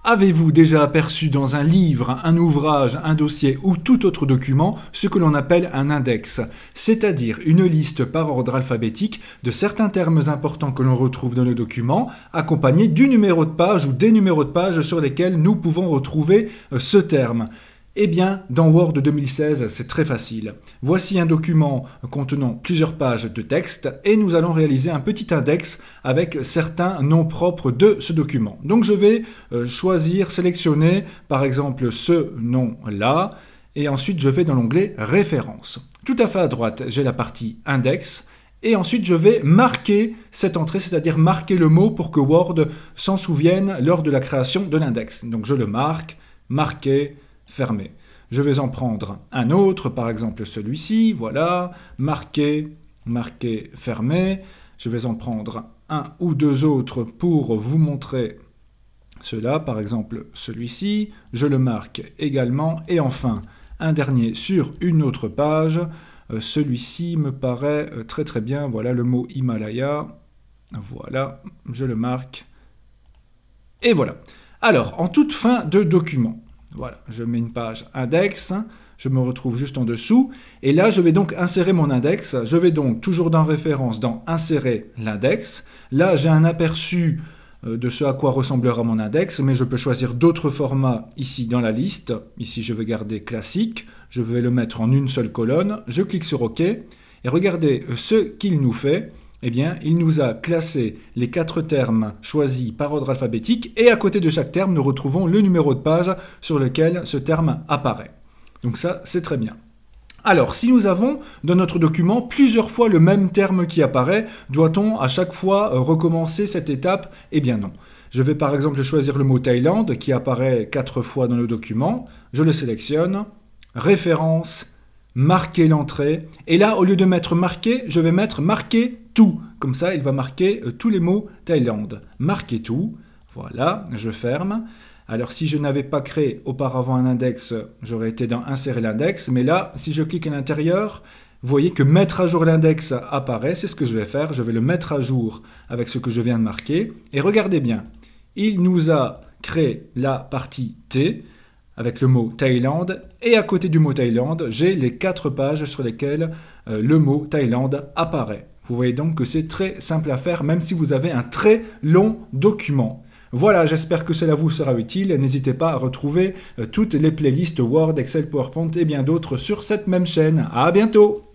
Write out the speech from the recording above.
Avez-vous déjà aperçu dans un livre, un ouvrage, un dossier ou tout autre document ce que l'on appelle un index, c'est-à-dire une liste par ordre alphabétique de certains termes importants que l'on retrouve dans le document, accompagnés du numéro de page ou des numéros de page sur lesquels nous pouvons retrouver ce terme? Eh bien, dans Word 2016, c'est très facile. Voici un document contenant plusieurs pages de texte et nous allons réaliser un petit index avec certains noms propres de ce document. Donc je vais choisir, sélectionner par exemple ce nom-là et ensuite je vais dans l'onglet Références. Tout à fait à droite, j'ai la partie Index et ensuite je vais marquer cette entrée, c'est-à-dire marquer le mot pour que Word s'en souvienne lors de la création de l'index. Donc je le marque, marquer, fermé. Je vais en prendre un autre, par exemple celui-ci, voilà, marqué, marqué, fermé. Je vais en prendre un ou deux autres pour vous montrer cela, par exemple celui-ci. Je le marque également. Et enfin, un dernier sur une autre page. Celui-ci me paraît très très bien. Voilà le mot Himalaya. Voilà, je le marque. Et voilà. Alors, en toute fin de document, voilà, je mets une page index, je me retrouve juste en dessous, et là je vais donc insérer mon index, je vais donc toujours dans référence, dans insérer l'index, là j'ai un aperçu de ce à quoi ressemblera mon index, mais je peux choisir d'autres formats ici dans la liste, ici je vais garder classique, je vais le mettre en une seule colonne, je clique sur OK, et regardez ce qu'il nous fait. Eh bien, il nous a classé les 4 termes choisis par ordre alphabétique et à côté de chaque terme, nous retrouvons le numéro de page sur lequel ce terme apparaît. Donc ça, c'est très bien. Alors, si nous avons dans notre document plusieurs fois le même terme qui apparaît, doit-on à chaque fois recommencer cette étape? Eh bien non. Je vais par exemple choisir le mot Thaïlande qui apparaît 4 fois dans le document. Je le sélectionne, référence, marquer l'entrée, et là, au lieu de mettre marqué, je vais mettre marquer tout. Comme ça, il va marquer tous les mots Thaïlande. Marquer tout, voilà, je ferme. Alors, si je n'avais pas créé auparavant un index, j'aurais été dans insérer l'index, mais là, si je clique à l'intérieur, vous voyez que mettre à jour l'index apparaît, c'est ce que je vais faire, je vais le mettre à jour avec ce que je viens de marquer, et regardez bien, il nous a créé la partie T, avec le mot Thaïlande, et à côté du mot Thaïlande, j'ai les 4 pages sur lesquelles le mot Thaïlande apparaît. Vous voyez donc que c'est très simple à faire, même si vous avez un très long document. Voilà, j'espère que cela vous sera utile. N'hésitez pas à retrouver toutes les playlists Word, Excel, PowerPoint et bien d'autres sur cette même chaîne. À bientôt!